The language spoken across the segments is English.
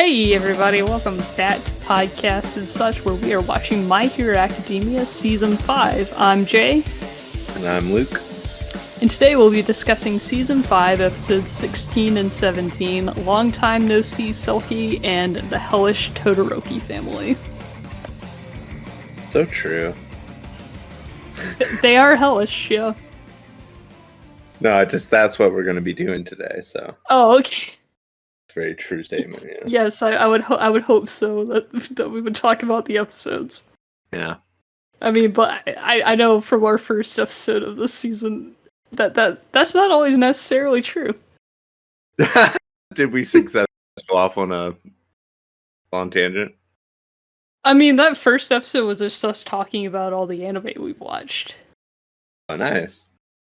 Hey everybody, welcome back to Podcast and Such, where we are watching My Hero Academia Season 5. I'm Jay. And I'm Luke. And today we'll be discussing Season 5, Episodes 16 and 17, Long Time No See Selkie, and the Hellish Todoroki Family. So true. They are hellish, yeah. No, that's what we're going to be doing today, so. Oh, okay. Very true statement, yeah. Yes, I would hope so, that we would talk about the episodes. Yeah. I mean, but I know from our first episode of this season that's not always necessarily true. Did we successfully go off on a long tangent? I mean, that first episode was just us talking about all the anime we've watched. Oh, nice.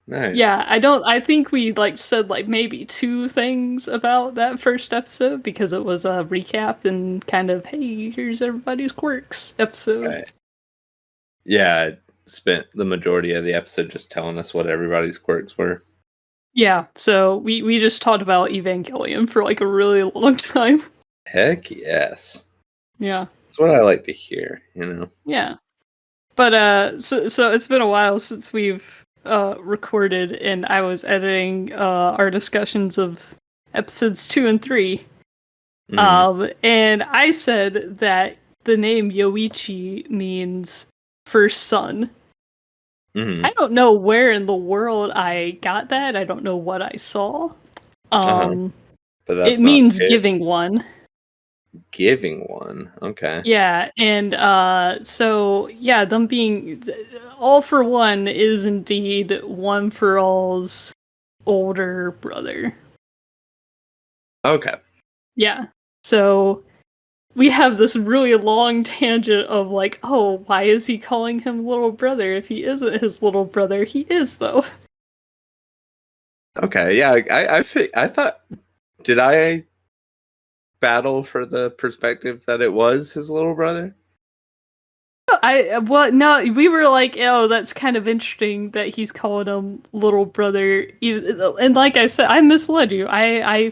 Nice. Yeah, I think we said maybe two things about that first episode because it was a recap and kind of, hey, here's everybody's quirks episode. Right. Yeah, I spent the majority of the episode just telling us what everybody's quirks were. Yeah, so we just talked about Evangelion for a really long time. Heck yes. Yeah. That's what I like to hear, you know? Yeah. But so it's been a while since we've recorded, and I was editing our discussions of episodes 2 and 3. And I said that the name Yoichi means first son. Mm-hmm. I don't know where in the world I got that. I don't know what I saw. But that's it means giving one. Giving one, okay. Yeah, and so yeah, them being all for one is indeed One for All's older brother. Okay. Yeah. So we have this really long tangent of oh, why is he calling him little brother if he isn't his little brother? He is, though. Okay, yeah, I thought, did I battle for the perspective that it was his little brother? No, we were like, oh, that's kind of interesting that he's calling him little brother. And like I said, I misled you. I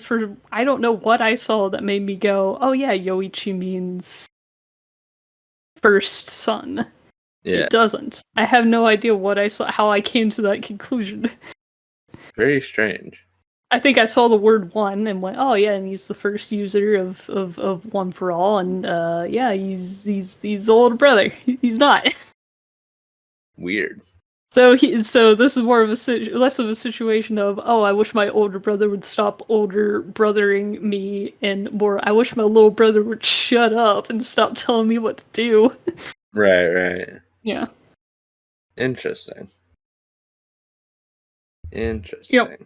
don't know what I saw that made me go, oh yeah, Yoichi means first son. Yeah. It doesn't. I have no idea what I saw, how I came to that conclusion. Very strange. I think I saw the word one and went, oh yeah, and he's the first user of One for All, and yeah, he's the older brother. He's not. Weird. So this is more of less of a situation of, oh, I wish my older brother would stop older brothering me, and more, I wish my little brother would shut up and stop telling me what to do. Right. Yeah. Interesting. Yep.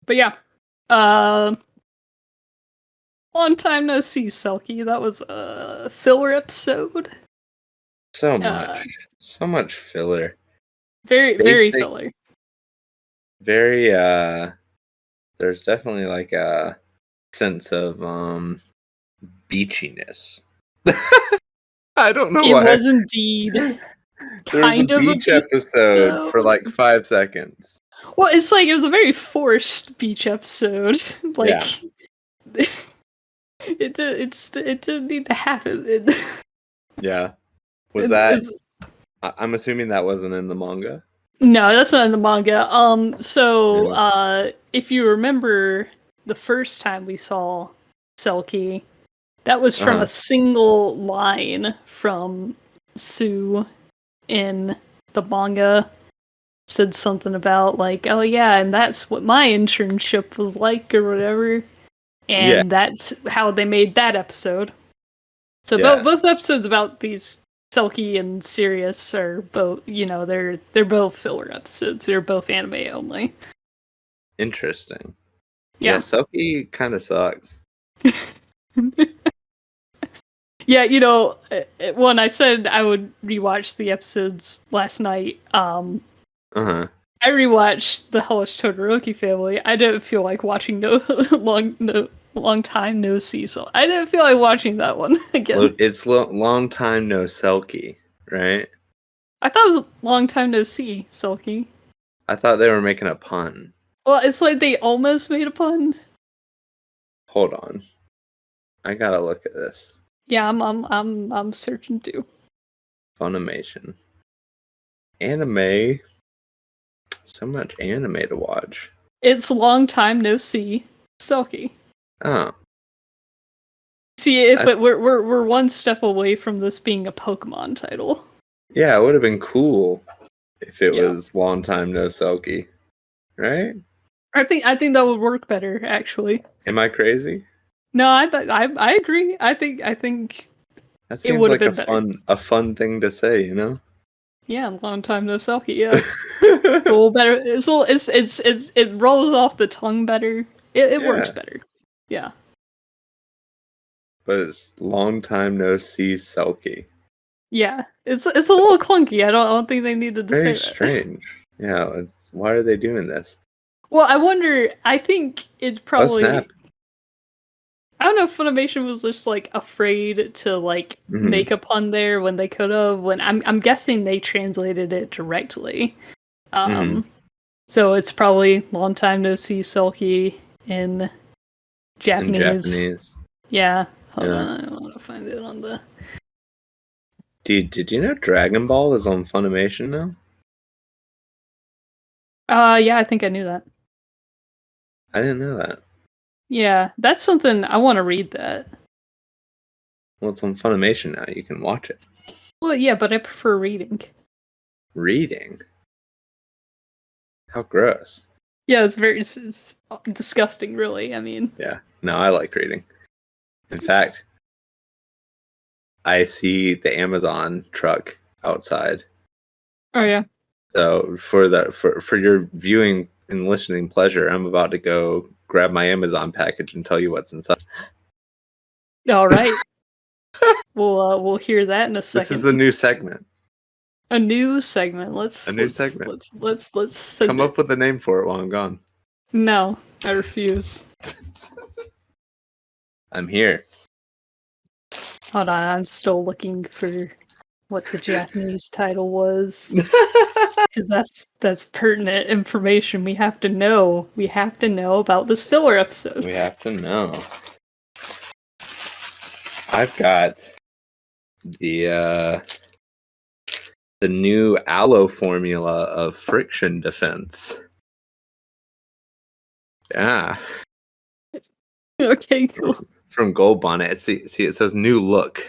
But yeah, long time no see, Selkie. That was a filler episode. So much filler. Very filler. Very, there's definitely a sense of, beachiness. I don't know why. It was indeed kind of a beach episode for 5 seconds. Well, it's it was a very forced beach episode. Yeah. It didn't need to happen. Yeah. Was that? I'm assuming that wasn't in the manga. No, that's not in the manga. If you remember the first time we saw Selkie, that was from a single line from Sue in the manga. Said something about oh yeah, and that's what my internship was like or whatever, and that's how they made that episode. So both episodes about these Selkie and Sirius are both, they're both filler episodes. They're both anime only. Interesting. Yeah, Selkie kind of sucks. Yeah, when I said I would rewatch the episodes last night, I rewatched the Hellish Todoroki Family. I didn't feel like watching long time no see, so I didn't feel like watching that one again. Well, it's long time no Selkie, right? I thought it was long time no see Selkie. I thought they were making a pun. Well, it's they almost made a pun. Hold on. I gotta look at this. Yeah, I'm searching too. Funimation. Anime. So much anime to watch. It's long time no see, Selkie. Oh. See, if we're one step away from this being a Pokemon title. Yeah, it would have been cool if it was long time no Selkie. Right? I think that would work better, actually. Am I crazy? No, I agree. I think That it seems would have like been a fun thing to say, you know? Yeah, long time no Selkie. Yeah, a little better. It rolls off the tongue better. It works better. Yeah. But it's long time no see Selkie. Yeah, it's a little clunky. I don't think they needed to say Very that. strange. Yeah, why are they doing this? Well, I wonder. I think it's probably. Oh snap! I don't know if Funimation was just like afraid to like make a pun there when they could have. When I'm guessing they translated it directly. So it's probably long time no see Selkie in Japanese. In Japanese. Yeah. Hold on, I want to find it on the. Dude, did you know Dragon Ball is on Funimation now? Yeah, I think I knew that. I didn't know that. Yeah, that's something I want to read that. Well, it's on Funimation now. You can watch it. Well, yeah, but I prefer reading. Reading? How gross. Yeah, it's disgusting, really. I mean. Yeah, no, I like reading. In fact, I see the Amazon truck outside. Oh yeah. So for your viewing and listening pleasure, I'm about to go grab my Amazon package and tell you what's inside. All right. We'll hear that in a second. This is a new segment. A new segment. Let's segment. Let's come up with a name for it while I'm gone. No, I refuse. I'm here. Hold on, I'm still looking for what the Japanese title was. Because that's pertinent information we have to know. We have to know about this filler episode. We have to know. I've got the new aloe formula of friction defense. Yeah. Okay, cool. From Goldbond. See, it says new look.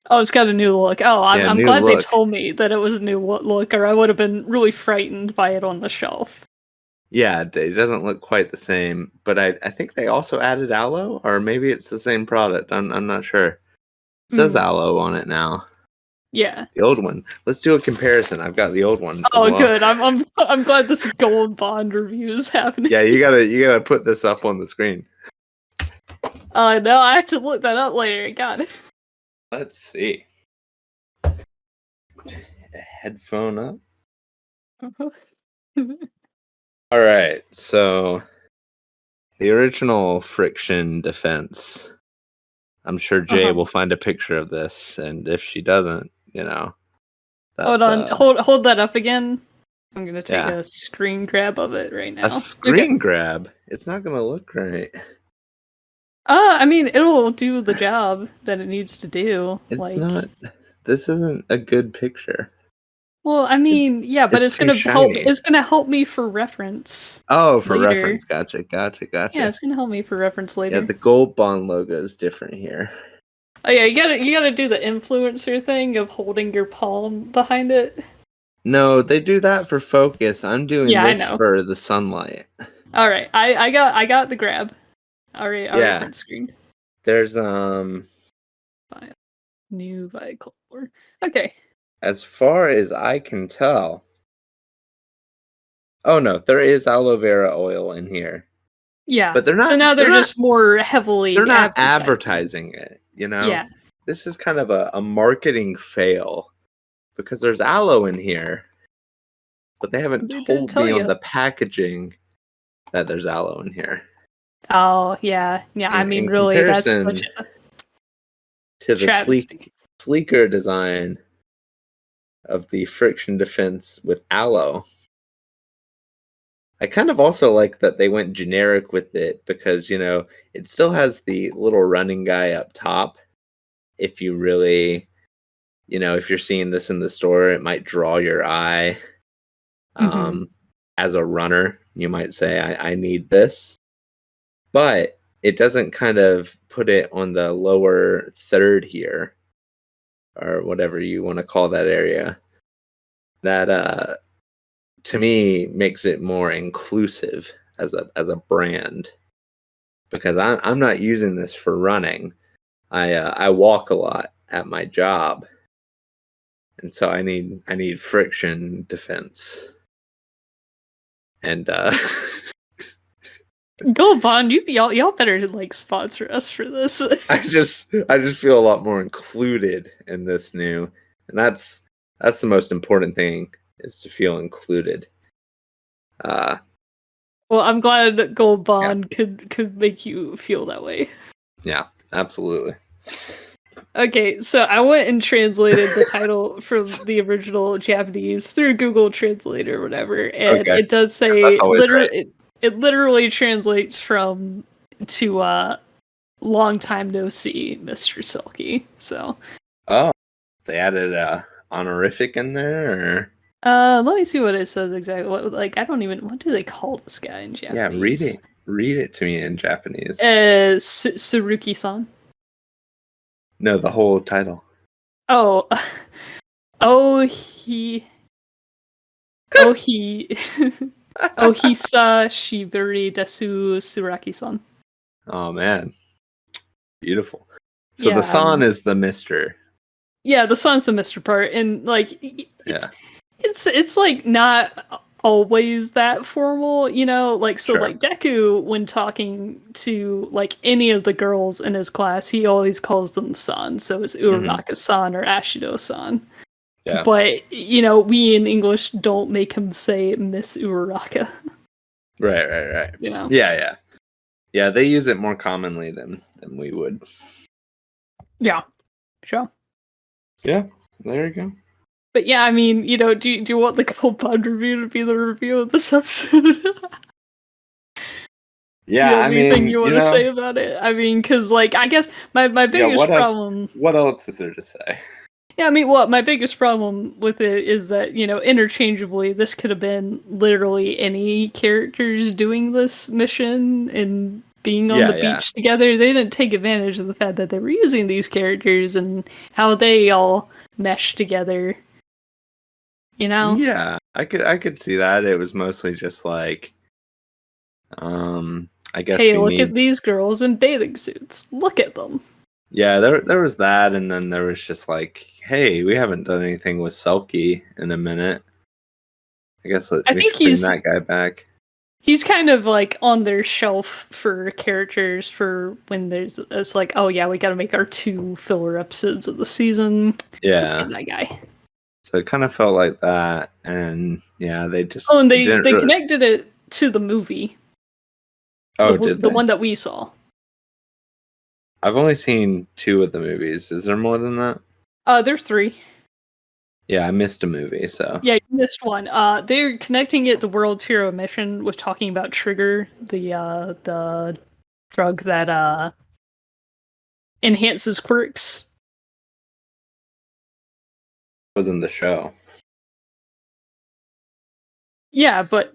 Oh, it's got a new look. Oh, I'm glad look. they told me that it was a new look, or I would have been really frightened by it on the shelf. Yeah, it doesn't look quite the same, but I think they also added aloe, or maybe it's the same product. I'm not sure. It says aloe on it now. Yeah. The old one. Let's do a comparison. I've got the old one. Oh, good. I'm glad this Goldbond review is happening. Yeah, you gotta put this up on the screen. No, I have to look that up later. Got it. Let's see. A headphone up. All right, so the original friction defense. I'm sure Jay will find a picture of this, and if she doesn't, Hold on, hold that up again. I'm gonna take a screen grab of it right now. A screen grab? It's not gonna look right. I mean, it'll do the job that it needs to do. It's not. This isn't a good picture. Well, I mean, but it's gonna help. It's gonna help me for reference. Oh, for reference. Gotcha. Yeah, it's gonna help me for reference later. Yeah, the Goldbond logo is different here. Oh yeah, you gotta do the influencer thing of holding your palm behind it. No, they do that for focus. I'm doing this for the sunlight. All right, I got the grab. All right, print screen. There's new vehicle. Okay. As far as I can tell. Oh no, there is aloe vera oil in here. Yeah, but they're not. So now they're just more heavily. They're not advertising it. Yeah. This is kind of a marketing fail because there's aloe in here, but they haven't told me on the packaging that there's aloe in here. Oh yeah. I mean, really, that's such a to the sleeker design of the friction defense with aloe. I kind of also like that they went generic with it because, it still has the little running guy up top. If you really, if you're seeing this in the store, it might draw your eye. As a runner, you might say, I need this. But it doesn't kind of put it on the lower third here, or whatever you want to call that area. That to me makes it more inclusive as a brand, because I'm not using this for running. I walk a lot at my job, and so I need friction defense. And Goldbond, y'all better like sponsor us for this. I just feel a lot more included in this new, and that's the most important thing, is to feel included. Well, I'm glad Goldbond could make you feel that way. Yeah, absolutely. Okay, so I went and translated the title from the original Japanese through Google Translate or whatever, and it does say it literally translates from to long time no see, Mr. Silky. So they added a honorific in there, or let me see what it says exactly. What do they call this guy in Japanese? Yeah, read it to me in Japanese. Suruki-san. No, the whole title. Oh, he Ohisa Shiburi Desu Suraki-san. Oh man, beautiful. So the san is the Mr. Yeah, the san's the Mr. part, and like it's like not always that formal, like so. Sure. Like Deku, when talking to like any of the girls in his class, he always calls them san, so it's Uraraka-san or Ashido-san. Yeah. But we in English don't make him say Miss Uraraka. Right. Yeah. They use it more commonly than we would. Yeah, sure. Yeah, there you go. But yeah, I mean, do you want the Goldbond review to be the review of this episode? Yeah, do you have anything you want to say about it? I mean, because like I guess my biggest problem. What else is there to say? Yeah, I mean, my biggest problem with it is that, interchangeably, this could have been literally any characters doing this mission and being on the beach together. They didn't take advantage of the fact that they were using these characters and how they all mesh together. Yeah, I could see that. It was mostly just like, I guess. Hey, look at these girls in bathing suits. Look at them. Yeah, there was that, and then there was just like, hey, we haven't done anything with Selkie in a minute. I guess we should bring that guy back. He's kind of like on their shelf for characters for when it's like, oh yeah, we got to make our 2 filler episodes of the season. Yeah, let's get that guy. So it kind of felt like that, and yeah, they just and they connected it to the movie. Oh, did they? The one that we saw. I've only seen 2 of the movies. Is there more than that? There's 3. Yeah, I missed a movie, so. Yeah, you missed one. They're connecting it to World's Hero Mission with talking about Trigger, the drug that enhances quirks. It was in the show. Yeah, but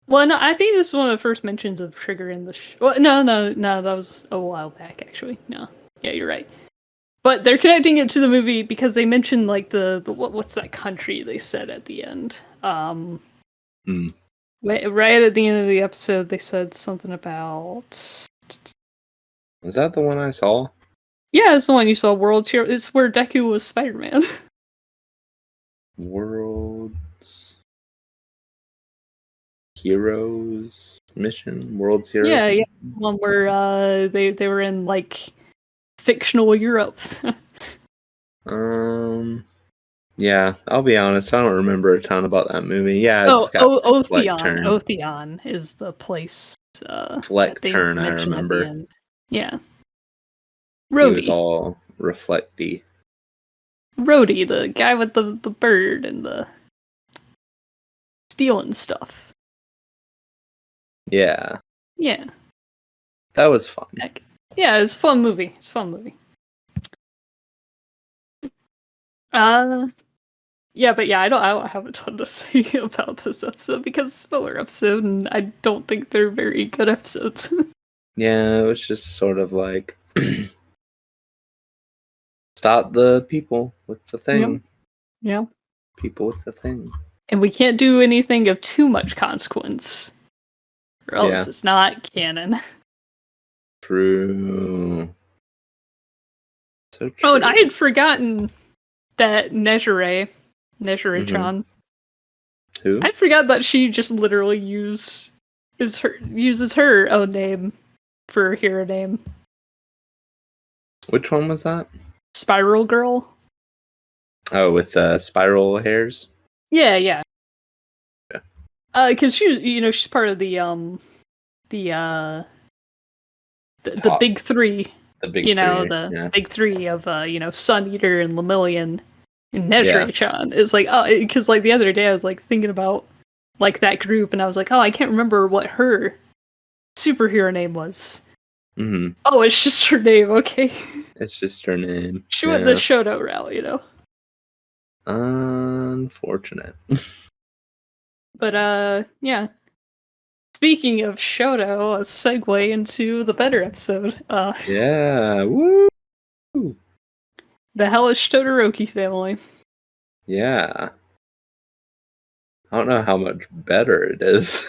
well, no, I think this is one of the first mentions of Trigger in the show. Well, no, that was a while back, actually. No, yeah, you're right. But they're connecting it to the movie because they mentioned like the what's that country they said at the end. Right at the end of the episode, they said something about. Is that the one I saw? Yeah, it's the one you saw. World's Hero. It's where Deku was Spider-Man. World's Heroes Mission. World's Heroes. Yeah, one where they were in like fictional Europe. Yeah, I'll be honest, I don't remember a ton about that movie. Yeah, it's got Otheon. Otheon is the place. Fleckturn, I remember. Yeah. Rhodey. He was all reflecty. Rhodey, the guy with the bird and the stealing stuff. Yeah. Yeah. That was fun. Yeah, it's a fun movie. It's a fun movie. Yeah, but yeah, I don't have a ton to say about this episode because it's a spoiler episode, and I don't think they're very good episodes. Yeah, it was just sort of like stop the people with the thing. Yeah. People with the thing. And we can't do anything of too much consequence, or else it's not canon. True. So true. Oh, and I had forgotten that Nejire-chan. Mm-hmm. Who? I forgot that she just literally uses her own name for her hero name. Which one was that? Spiral Girl. Oh, with spiral hairs? Yeah. Because she's part of the big three. The big three. The big three of Sun Eater and Lemillion and Nejire-chan. It's like, because like the other day I was like thinking about like that group, and I was like, I can't remember what her superhero name was. Mm-hmm. Oh, it's just her name. Okay. It's just her name. She went the Shoto route, Unfortunate. But yeah. Speaking of Shoto, a segue into the better episode. Yeah. Woo! The Hellish Todoroki family. Yeah. I don't know how much better it is.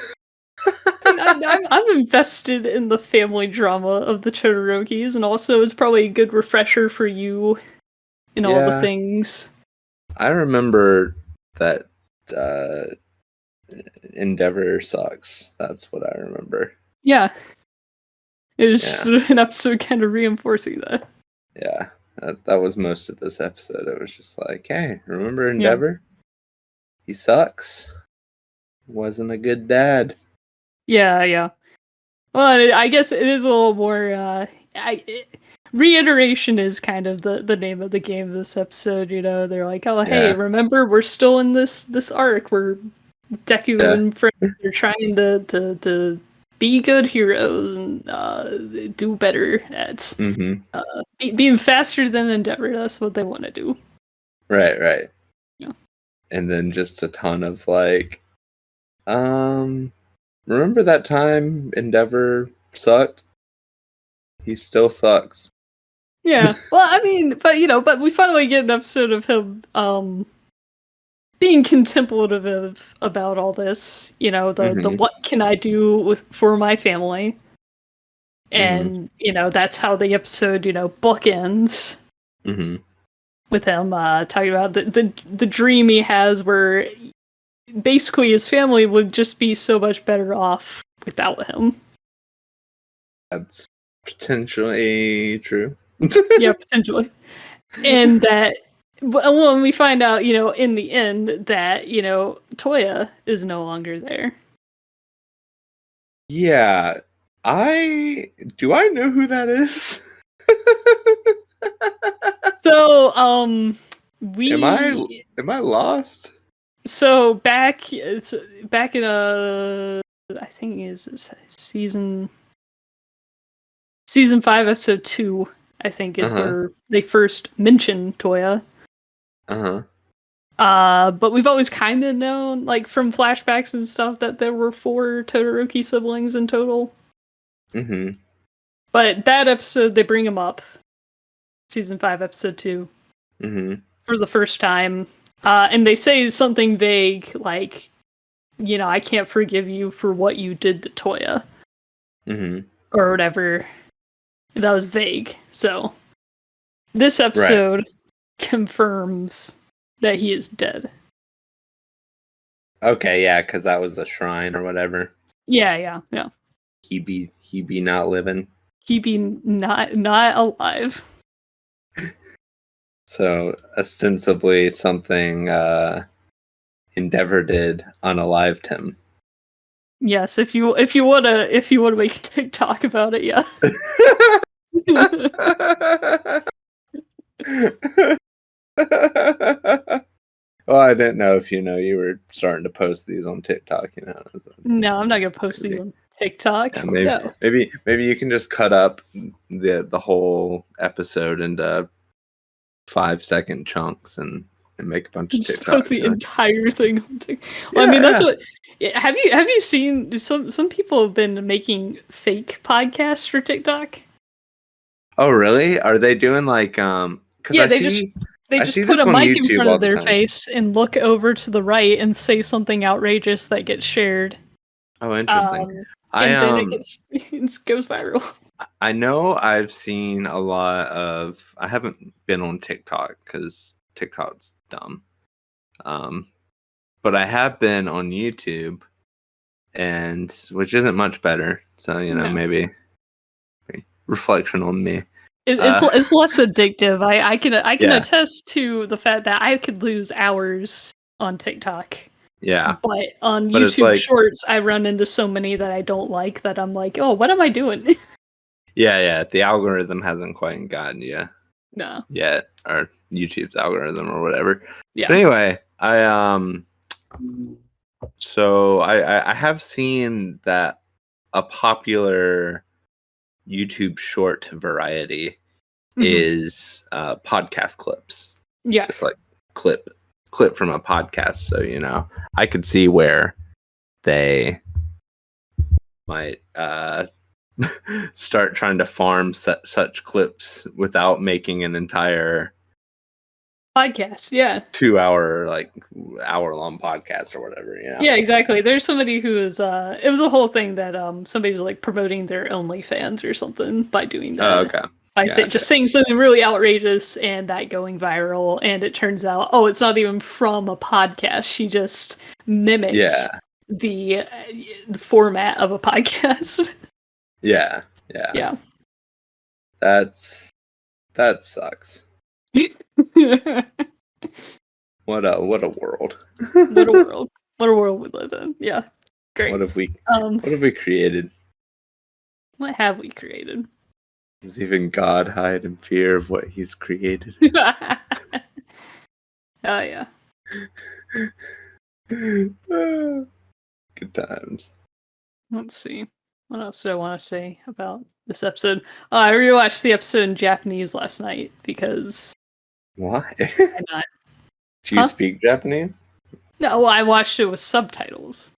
I'm invested in the family drama of the Todorokis, and also it's probably a good refresher for you in all the things. I remember that Endeavor sucks. That's what I remember. Yeah. It was an episode kind of reinforcing that. Yeah. That was most of this episode. It was just like, hey, remember Endeavor? Yeah. He sucks. Wasn't a good dad. Yeah. Well, I guess it is a little more. Reiteration is kind of the name of the game of this episode. They're like, hey, remember we're still in this arc where Deku and friends are trying to be good heroes and do better at being faster than Endeavor. That's what they want to do. Right. Yeah. And then just a ton of like, remember that time Endeavor sucked? He still sucks. Yeah. Well, I mean, but we finally get an episode of him being contemplative about all this. The what can I do for my family? And that's how the episode bookends. Mm-hmm. With him talking about the dream he has, where basically his family would just be so much better off without him. That's potentially true. Yeah, potentially. And that, when we find out, in the end, that, Toya is no longer there. Yeah. Do I know who that is? So, Am I lost? So back in I think is season 5 episode 2, I think is where they first mention Toya. But we've always kind of known, like from flashbacks and stuff, that there were 4 Todoroki siblings in total. Mm-hmm. But that episode, they bring him up. Season 5, episode 2. Mm-hmm. For the first time. And they say something vague, like, I can't forgive you for what you did to Toya. Mm-hmm. Or whatever. That was vague. So, this episode confirms that he is dead. Okay, yeah, because that was the shrine or whatever. Yeah. He be not living. He be not alive. So ostensibly something Endeavor did unalived him. Yes, if you wanna make a TikTok about it, yeah. Well, I didn't know if you were starting to post these on TikTok. No, I'm not gonna post these on TikTok. Yeah, No. maybe you can just cut up the whole episode into 5-second chunks and make a bunch of Just TikToks. post the entire thing on TikTok. Well, Yeah, I mean, that's yeah. what. Have you seen some people have been making fake podcasts for TikTok? Oh, really? Are they doing like because Yeah, I they see just put this a on mic in YouTube front all of the their time. face and look over to the right and say something outrageous that gets shared. Oh, interesting. And then it goes viral. I know I've seen a lot of. I haven't been on TikTok because TikTok's dumb. But I have been on YouTube, and which isn't much better. So No. maybe reflection on me. It's less addictive. I can Yeah. attest to the fact that I could lose hours on TikTok. Yeah. But on But it's YouTube like- Shorts, I run into so many that I don't like that I'm like, oh, what am I doing? Yeah. The algorithm hasn't quite gotten you No. yet, or YouTube's algorithm or whatever. Yeah. But anyway, so I have seen that a popular YouTube short variety is podcast clips. Yeah. Just like clip from a podcast. So, I could see where they might start trying to farm such clips without making an entire Podcast, yeah. 2-hour-long podcast or whatever, Yeah, exactly. There's somebody who is it was a whole thing that somebody was like promoting their OnlyFans or something by doing that. Oh, okay. By just saying something really outrageous and that going viral, and it turns out, it's not even from a podcast. She just mimicked the format of a podcast. Yeah. That sucks. What a world. What a world. What a world we live in. Yeah. Great. What have we created? What have we created? Does even God hide in fear of what he's created? Oh yeah. Good times. Let's see. What else do I want to say about this episode? I rewatched the episode in Japanese last night because why? Why not? Do you speak Japanese? No, I watched it with subtitles.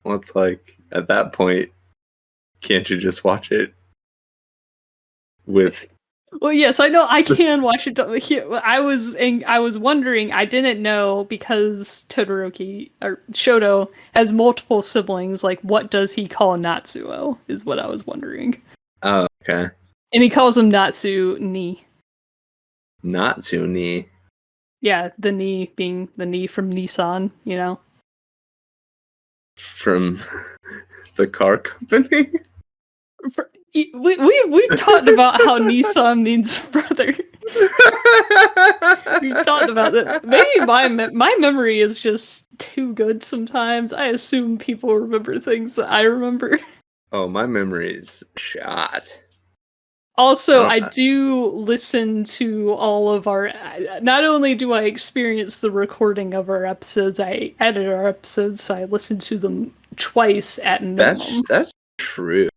Well, it's like at that point, can't you just watch it with? Well, yes, I know I can watch it. I was wondering. I didn't know because Todoroki or Shoto has multiple siblings. Like, what does he call Natsuo? Is what I was wondering. Oh, okay. And he calls him Natsu ni. Natsu ni. Yeah, the ni being the ni from Nissan. From the car company. We've talked about how Nissan means brother. We've talked about that. Maybe my memory is just too good sometimes. I assume people remember things that I remember. Oh, my memory's shot. Also, I do listen to all of our... Not only do I experience the recording of our episodes, I edit our episodes, so I listen to them twice at minimum. That's true.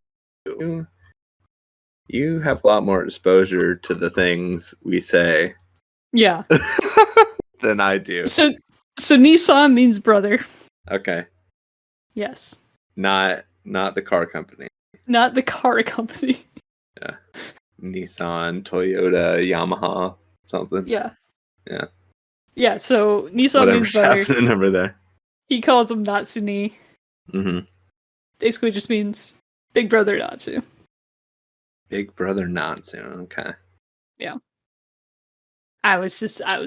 You have a lot more exposure to the things we say. Yeah. Than I do. So Nissan means brother. Okay. Yes. Not the car company. Not the car company. Yeah. Nissan, Toyota, Yamaha, something. Yeah. Yeah. Yeah, so Nissan means Whatever's brother. happening over there. He calls him Natsuni. Basically just means big brother Natsu. Big brother Natsu, okay. Yeah. I was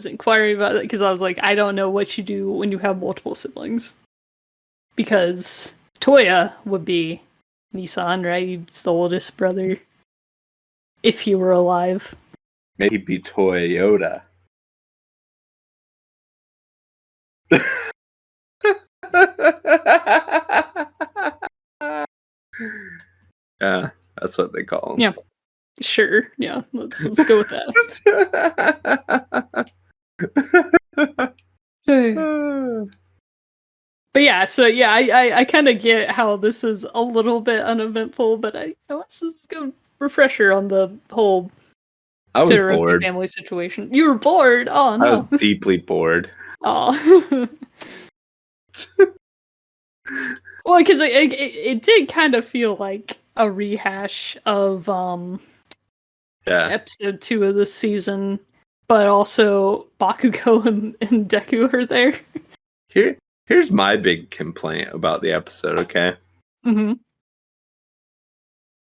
inquiring about it because I was like, I don't know what you do when you have multiple siblings. Because Toya would be Nissan, right? He's the oldest brother. If he were alive. Maybe he'd be Toyota. Yeah, that's what they call him. Yeah. Sure. Yeah. Let's go with that. But yeah, so yeah, I kind of get how this is a little bit uneventful, but I want to go refresher on the whole I was Todoroki bored. family situation. You were bored? Oh I was no. deeply bored. Oh. Well, because it did kind of feel like a rehash of Yeah. episode 2 of this season, but also Bakugo and Deku are there. Here's my big complaint about the episode, okay? Mm-hmm.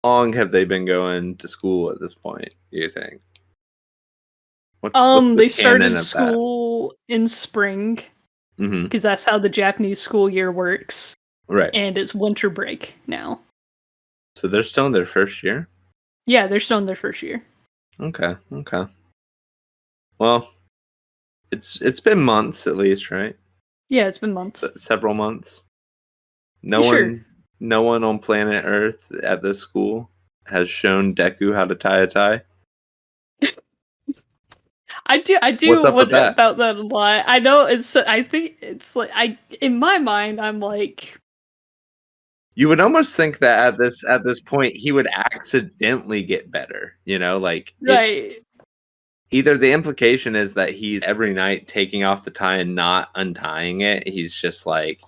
How long have they been going to school at this point, do you think? What's the They canon started of that? school in spring Mm-hmm. because that's how the Japanese school year works, Right. and it's winter break now. So they're still in their first year? Yeah, they're still in their first year. Okay. Well, it's been months at least, right? Yeah, it's been months. Several months. Sure. No one on planet Earth at this school has shown Deku how to tie a tie. I What's do up with what that? about that a lot. I know I think it's like in my mind I'm like, You would almost think that at this point he would accidentally get better, like it right. either the implication is that he's every night taking off the tie and not untying it. He's just like,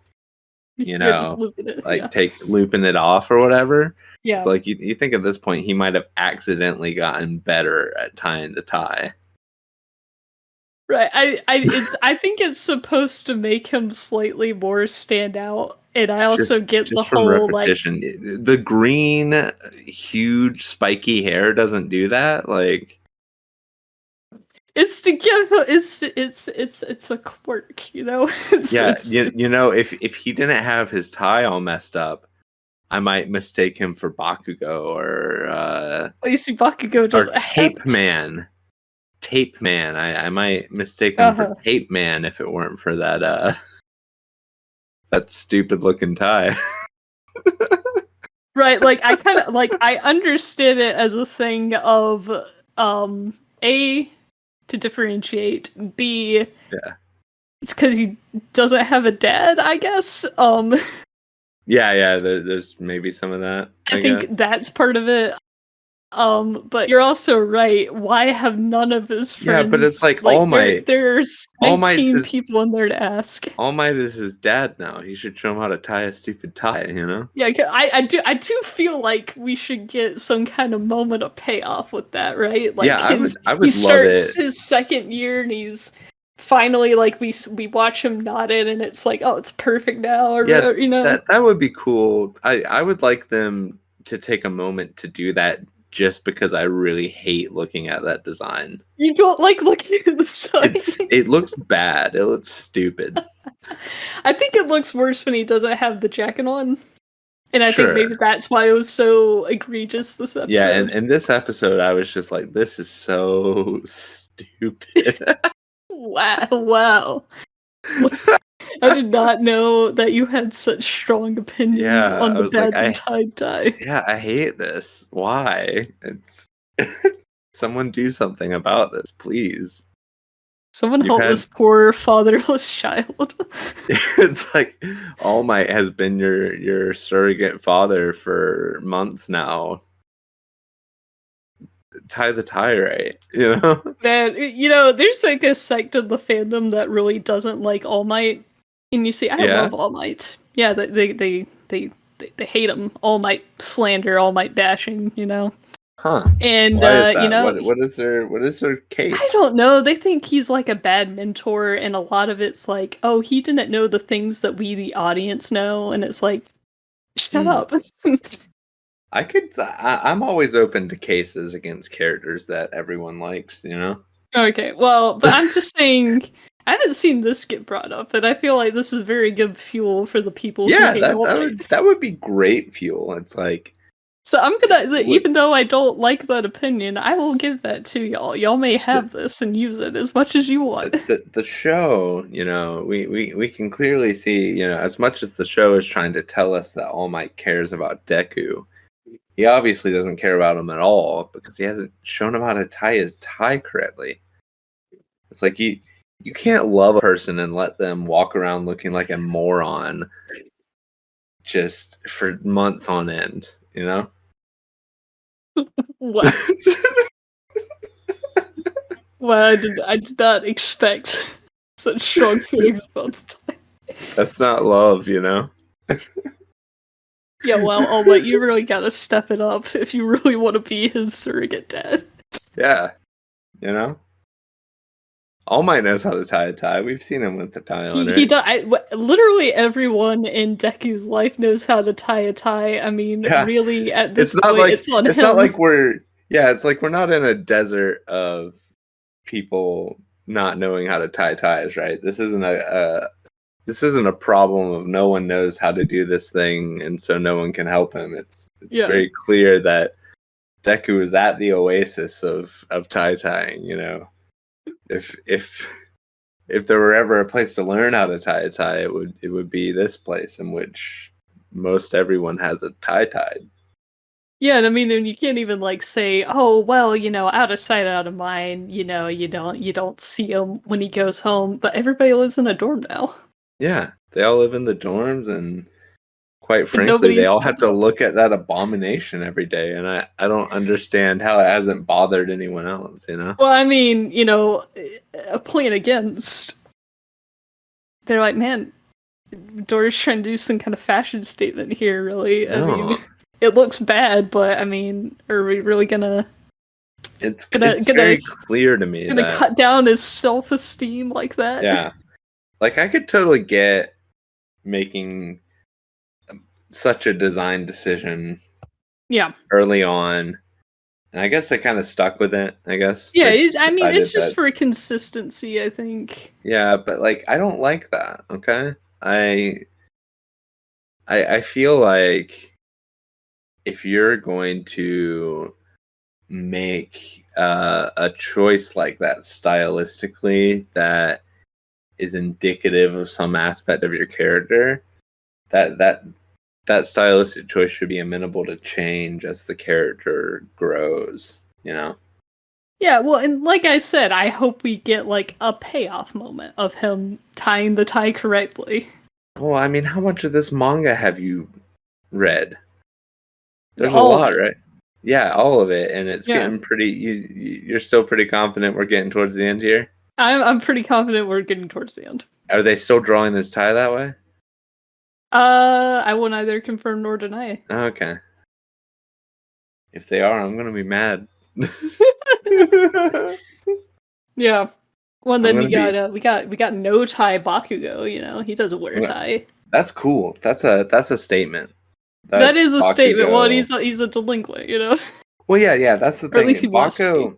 Yeah, just looping it. Yeah. looping it off or whatever. It's Yeah. like you think at this point he might have accidentally gotten better at tying the tie. Right. I think it's supposed to make him slightly more stand out. And I also get the Just from whole like repetition. The green huge spiky hair doesn't do that. Like it's to give it's a quirk, you know? It's if he didn't have his tie all messed up, I might mistake him for Bakugo well, you see Bakugo or doesn't have Tape Man. Tape Man. I might mistake him for uh-huh. Tape Man if it weren't for that that stupid looking tie. Right, like I kind of like I understand it as a thing of A to differentiate, B Yeah. it's because he doesn't have a dad, I guess. Yeah, there's maybe some of that, I I think guess. that's part of it. But you're also right. Why have none of his Yeah, but it's friends like there's All Might's 19 people in there to ask. All Might is his dad now. He should show him how to tie a stupid tie, Yeah, I do feel like we should get some kind of moment of payoff with that, right? Like Yeah, I he would love starts it. his second year and he's finally like we watch him nod in and it's like, oh, it's perfect now, or Yeah, you know. that would be cool. I would like them to take a moment to do that just because I really hate looking at that design. You don't like looking at the sign. It looks bad. It looks stupid. I think it looks worse when he doesn't have the jacket on. And I think Sure. maybe that's why it was so egregious this episode. Yeah, and in this episode I was just like, this is so stupid. Wow. I did not know that you had such strong opinions Yeah, on I the was like, badly tied tie. yeah, I hate this. Why? It's someone do something about this, please. Someone You've help had this poor fatherless child. it's like All Might has been your surrogate father for months now. Tie the tie right, Man, there's like a sect of the fandom that really doesn't like All Might. And you see, I Yeah. love All Might. Yeah, they hate him. All Might slander, All Might bashing, Huh. And Why is that? What is their case? I don't know. They think he's like a bad mentor, and a lot of it's like, oh, he didn't know the things that we, the audience, know, and it's like, shut up. I'm always open to cases against characters that everyone likes, Okay, well, but I'm just saying, I haven't seen this get brought up, and I feel like this is very good fuel for the people who Yeah, hate All Might. that would be great fuel. It's like, So I'm gonna, even though I don't like that opinion, I will give that to y'all. Y'all may have this and use it as much as you want. the show, we can clearly see, as much as the show is trying to tell us that All Might cares about Deku, he obviously doesn't care about him at all because he hasn't shown him how to tie his tie correctly. It's like you can't love a person and let them walk around looking like a moron just for months on end, you know? Wow. Well, I did not expect such strong feelings about the time. That's not love, you know? Yeah, well, All Might, you really gotta step it up if you really want to be his surrogate dad. Yeah, you know? All Might knows how to tie a tie. We've seen him with the tie on, He right? does. Literally everyone in Deku's life knows how to tie a tie. I mean, Yeah. really, at this It's not point, like it's on it's him. not like we're it's like we're not in a desert of people not knowing how to tie ties, right? This isn't a problem of no one knows how to do this thing, and so no one can help him. It's Yeah. very clear that Deku is at the oasis of tie tying. You know, if there were ever a place to learn how to tie a tie, it would be this place in which most everyone has a tie tied. Yeah, and I mean, and you can't even like say, "Oh, well, out of sight, out of mind." You don't see him when he goes home. But everybody lives in a dorm now, Yeah, they all live in the dorms, and quite and frankly, they nobody's all have stepped to up. look at that abomination every day, and I don't understand how it hasn't bothered anyone else, you know? Well, I mean, a point against. They're like, man, Dora's trying to do some kind of fashion statement here. Really, I mean, No, it looks bad, but I mean, are we really gonna it's gonna it's gonna very clear to me gonna that cut down his self-esteem like that? yeah, like I could totally get making such a design decision Yeah. early on, and I guess they kind of stuck with it. I guess Yeah, they I mean, decided it's just that for consistency, I think. yeah, but like I don't like that. Okay, I I feel like if you're going to make a choice like that stylistically that is indicative of some aspect of your character, that that that stylistic choice should be amenable to change as the character grows, you know? Yeah, well, and like I said, I hope we get like a payoff moment of him tying the tie correctly. Well, I mean, how much of this manga have you read? There's a All of lot, it. right? Yeah, all of it, and it's Yeah, getting pretty. You're still pretty confident we're getting towards the end here. I'm pretty confident we're getting towards the end. Are they still drawing this tie that way? I will neither confirm nor deny. Okay. If they are, I'm gonna be mad. Yeah. Well, and I'm then gonna you got be. we got no tie Bakugo. He doesn't wear a tie. That's cool. That's a statement. That That's is a statement. Well, and Bakugo. he's a delinquent, Well, yeah. That's the or at thing. least he wants to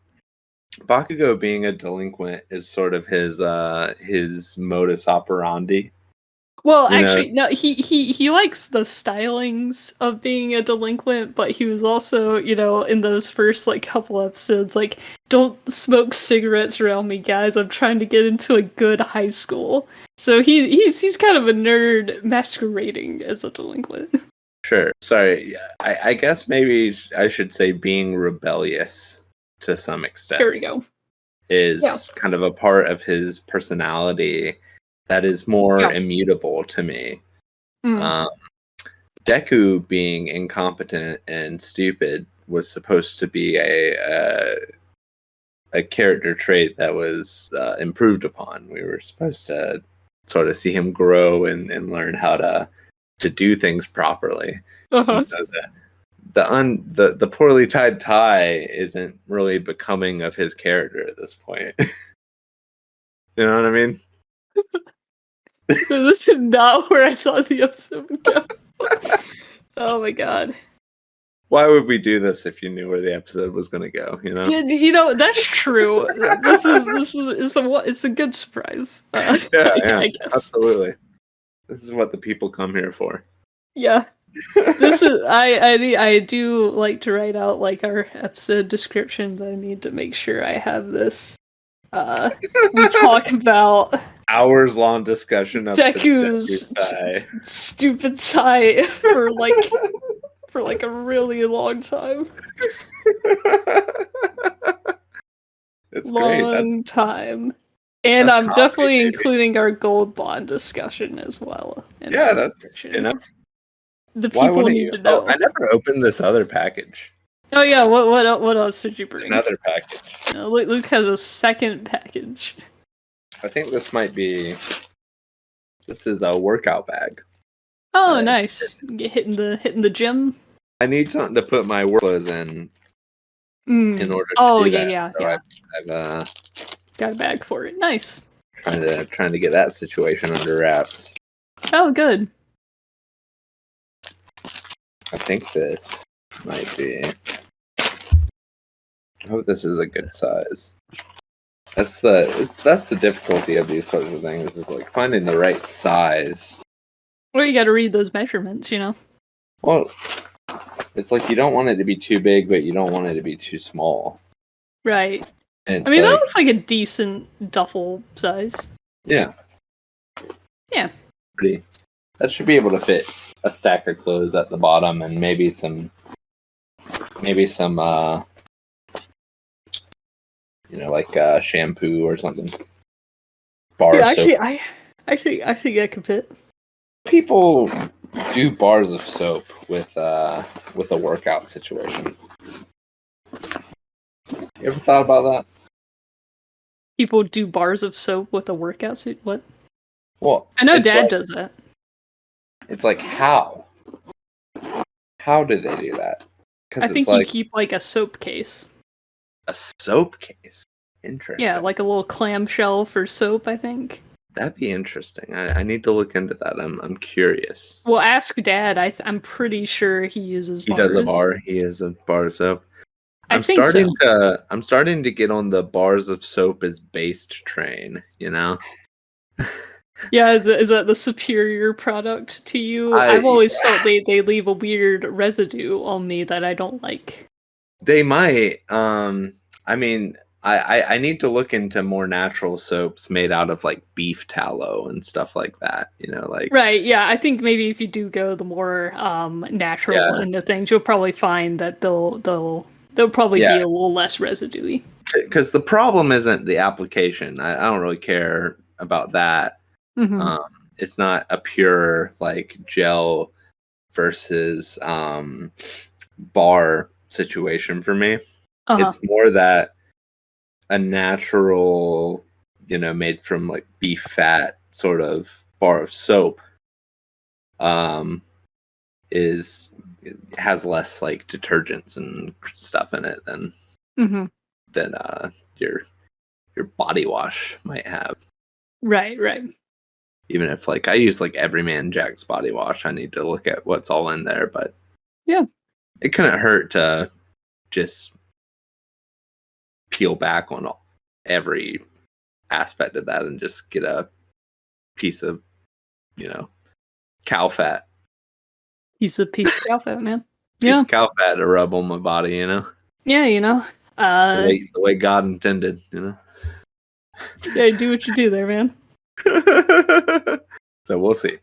be. Bakugo being a delinquent is sort of his modus operandi. Well, You know, actually, no. He likes the stylings of being a delinquent, but he was also, in those first like couple episodes, like, don't smoke cigarettes around me, guys. I'm trying to get into a good high school. So he's kind of a nerd masquerading as a delinquent. sure. Sorry. I guess maybe I should say being rebellious to some Here we extent go. Yeah, is kind of a part of his personality that is more yeah. immutable to me. Mm. Um, Deku being incompetent and stupid was supposed to be a character trait that was improved upon. We were supposed to sort of see him grow and learn how to do things properly. Uh-huh. And so the poorly tied tie isn't really becoming of his character at this point. You know what I mean? This is not where I thought the episode would go. Oh my god. Why would we do this if you knew where the episode was going to go? You know? Yeah, that's true. It's a good surprise. Yeah, I guess. absolutely. This is what the people come here for. Yeah. This is I do like to write out like our episode descriptions. I need to make sure I have this. We talk about Hours long discussion of Deku's the tie. stupid tie for like a really long time. It's great. Long time. And That's I'm comedy, definitely baby. including our Goldbond discussion as well. In Yeah, that that's description. The Why people wouldn't need you? to Oh, know. I never opened this other package. Oh yeah, what else did you bring? Another package. Luke has a second package. I think this might be. This is a workout bag. Oh, nice. Get hitting the gym. I need something to put my work clothes in order to Oh do yeah, that. yeah, So yeah. I've Got a bag for it. Nice. trying to get that situation under wraps. Oh, good. I think this might be. I hope this is a good size. That's the difficulty of these sorts of things is like finding the right size. Well, you got to read those measurements, you know. Well, it's like you don't want it to be too big, but you don't want it to be too small. Right. And I mean, that looks like a decent duffel size. Yeah. Yeah. Pretty. That should be able to fit a stack of clothes at the bottom and maybe some like shampoo or something. Bar Actually, soap. I think that could fit. People do bars of soap with a workout situation. You ever thought about that? People do bars of soap with a workout suit. What? Well, I know Dad does that. It's like how? How did they do that? I think you keep like a soap case. A soap case. Interesting. Yeah, like a little clamshell for soap, I think. That'd be interesting. I need to look into that. I'm curious. Well, ask Dad. I'm pretty sure he uses bars. He does a bar. He is a bar of soap. I'm starting to get on the bars of soap as based train, you know? Yeah, is that the superior product to you? I've always felt they leave a weird residue on me that I don't like. They might. I mean, I need to look into more natural soaps made out of like beef tallow and stuff like that. You know, like right. Yeah, I think maybe if you do go the more natural into things, you'll probably find that they'll probably be a little less residuey. Because the problem isn't the application. I don't really care about that. Mm-hmm. It's not a pure like gel versus bar situation for me. It's more that a natural, made from like beef fat sort of bar of soap has less like detergents and stuff in it than your body wash might have. Right. Even if like I use like Everyman Jack's body wash, I need to look at what's all in there, but yeah, it couldn't hurt to just peel back on every aspect of that and just get a piece of, cow fat. Piece of cow fat, man. Piece of cow fat to rub on my body, Yeah, the way God intended, Yeah, do what you do there, man. So we'll see.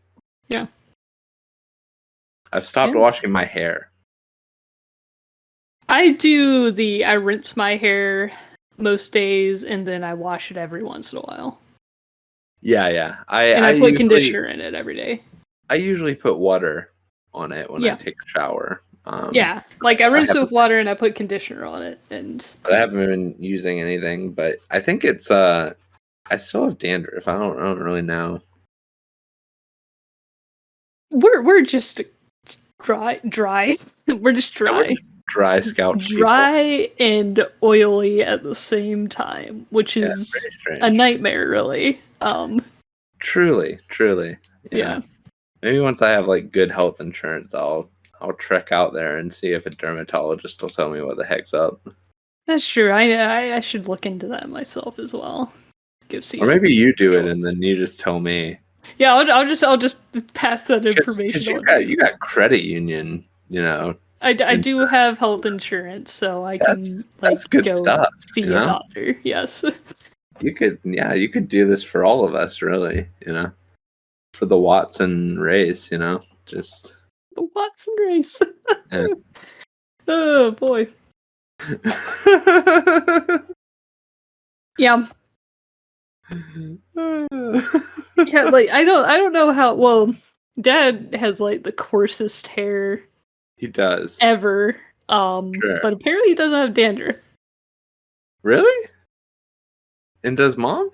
Yeah. I've stopped washing my hair. I rinse my hair most days and then I wash it every once in a while. Yeah. I put conditioner in it every day. I usually put water on it when I take a shower. Like I rinse it with water and I put conditioner on it, but I haven't been using anything. But I think it's I still have dandruff. I don't really know. We're just dry. We're just dry. We're just dry scalp. Dry and oily at the same time, which is a nightmare, really. Truly. Yeah. Maybe once I have like good health insurance, I'll trek out there and see if a dermatologist will tell me what the heck's up. That's true. I should look into that myself as well. Or maybe you do it and then you just tell me. Yeah, I'll just pass that information on. You got credit union, I do have health insurance, so I can that's good go stuff, see a doctor. Yes. You could do this for all of us, really, for the Watson race, just the Watson race. Yeah. Oh boy. Yeah. Yeah, like I don't know how. Well, Dad has like the coarsest hair He does. ever. Sure. But apparently he doesn't have dandruff. Really? And does Mom?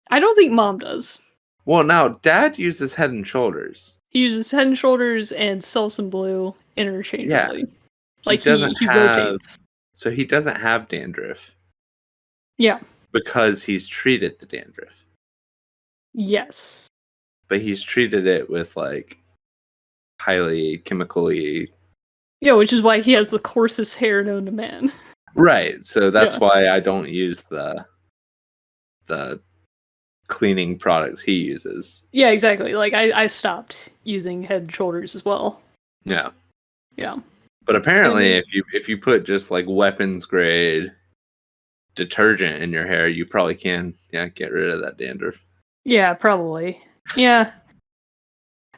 I don't think Mom does. Well, now Dad uses Head and Shoulders. He uses Head and Shoulders and Selsun Blue Yeah, interchangeably. he Like doesn't he have. rotates. So he doesn't have dandruff Yeah. because he's treated the dandruff, Yes. but he's treated it with like highly chemically. Yeah, which is why he has the coarsest hair known to man. Right. So that's Yeah. why I don't use the cleaning products he uses. Yeah, exactly. Like I stopped using Head and Shoulders as well. Yeah. Yeah. But apparently, And if you put just like weapons grade detergent in your hair, you probably can get rid of that dandruff. yeah, probably. Yeah.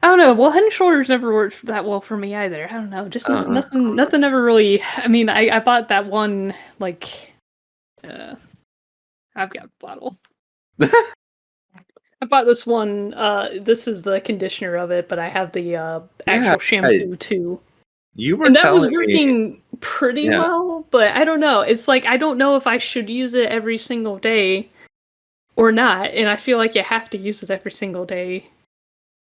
I don't know. Well, Head and Shoulders never worked that well for me either. I don't know. Just nothing ever really. I mean, I bought that one like I've got a bottle. I bought this one. This is the conditioner of it, but I have the actual shampoo too. You were And that was telling me, working pretty well, but I don't know. It's like I don't know if I should use it every single day or not, and I feel like you have to use it every single day.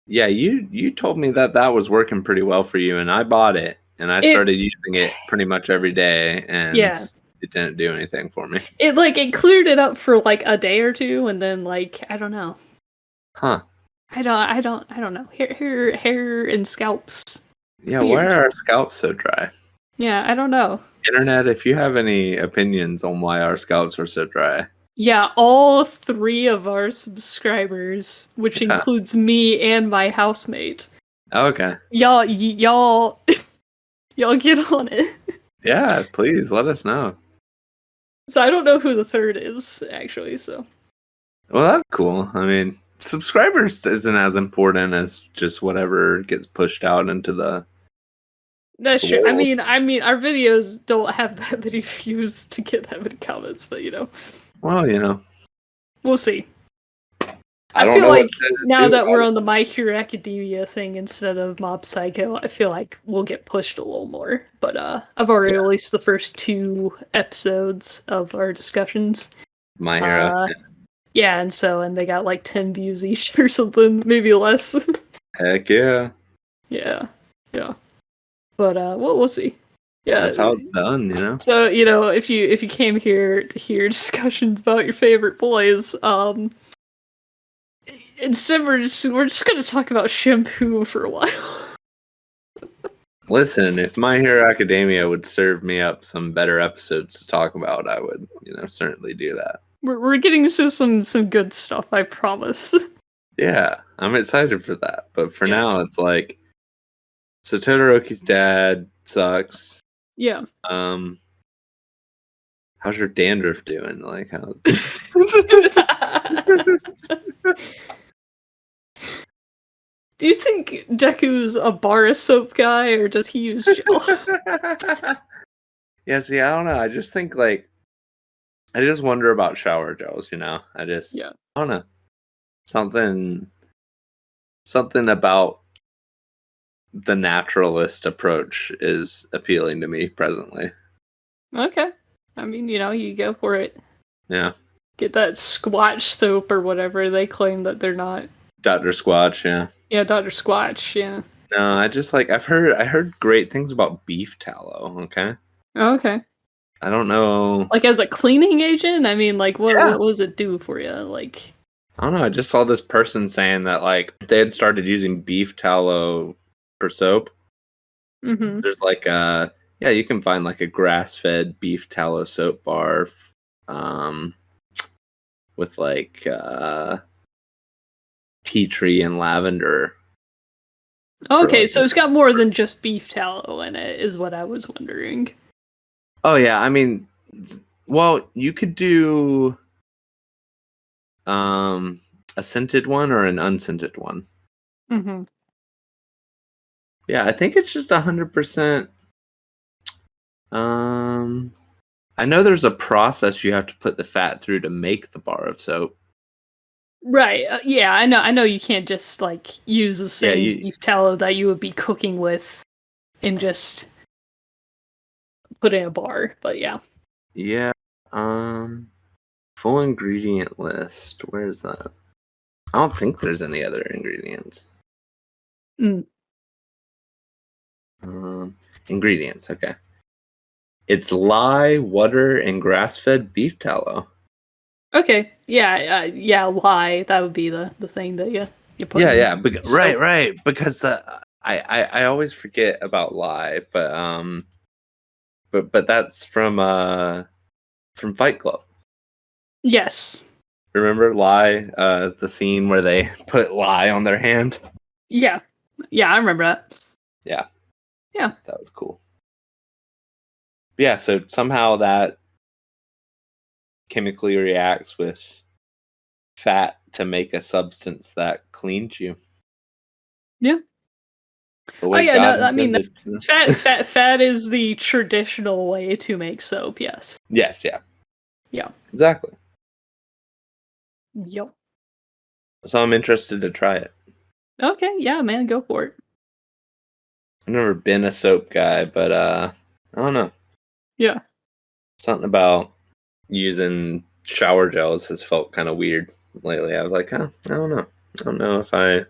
yeah, you told me that was working pretty well for you, and I bought it, and I started using it pretty much every day, and it didn't do anything for me. It cleared it up for like a day or two, and then like I don't know. Huh. I don't know. Hair and scalps. Yeah, Weird. why are our scalps so dry? Yeah, I don't know. Internet, if you have any opinions on why our scalps are so dry. Yeah, all 3 of our subscribers, which includes me and my housemate. Okay. Y'all get on it. Yeah, please let us know. So I don't know who the 3rd is, actually, so. Well, that's cool. I mean, subscribers isn't as important as just whatever gets pushed out into the That's true. world. I mean, our videos don't have that many views to get that many comments, but you know. Well, we'll see. I feel like now that we're on the My Hero Academia thing instead of Mob Psycho, I feel like we'll get pushed a little more. But I've already released the first 2 episodes of our discussions. My Hero. Yeah, and they got like 10 views each or something, maybe less. Heck yeah. Yeah. But we'll see. Yeah, that's how it's done, you know. So if you came here to hear discussions about your favorite boys, instead we're just gonna talk about shampoo for a while. Listen, if My Hero Academia would serve me up some better episodes to talk about, I would, certainly do that. We're getting to some good stuff, I promise. Yeah, I'm excited for that. But for now, it's like, so Todoroki's dad sucks. Yeah. How's your dandruff doing? Like, how's? Do you think Deku's a bar of soap guy, or does he use gel? Yeah, see, I don't know. I just think, like, I just wonder about shower gels, I don't know. Something about the naturalist approach is appealing to me presently. Okay. I mean, you go for it. Yeah. Get that Squatch soap or whatever they claim that they're not. Dr. Squatch, yeah. Yeah, Dr. Squatch, yeah. No, I just I heard great things about beef tallow, okay? Oh, okay. I don't know. Like as a cleaning agent? I mean, like what does it do for you? Like I don't know, I just saw this person saying that like they had started using beef tallow for soap. Mm-hmm. There's like you can find like a grass-fed beef tallow soap bar with like tea tree and lavender. Okay, so it's got more than just beef tallow in it, is what I was wondering. Oh yeah, I mean, well, you could do a scented one or an unscented one. Mm-hmm. Yeah, I think it's just 100%. I know there's a process you have to put the fat through to make the bar of soap. Right. Yeah, I know you can't just like use the Yeah, same beef tallow that you would be cooking with and just put in a bar, but yeah. yeah. Full ingredient list. Where's that? I don't think there's any other ingredients. Mm. Ingredients. Okay. It's lye, water, and grass-fed beef tallow. Okay. Yeah, yeah, lye. That would be the thing that you put Yeah, in yeah. soap. Right. Because I always forget about lye, but that's from Fight Club. Yes. Remember lye? The scene where they put lye on their hand. Yeah. Yeah, I remember that. Yeah, Yeah. that was cool. Yeah, so somehow that chemically reacts with fat to make a substance that cleans you. Yeah. The Oh way yeah, God no, I mean intended. fat is the traditional way to make soap, yes. Yes, yeah. Yeah. Exactly. Yep. So I'm interested to try it. Okay, yeah, man, go for it. I've never been a soap guy, but I don't know. Yeah. Something about using shower gels has felt kind of weird lately. I was like, I don't know. I don't know if I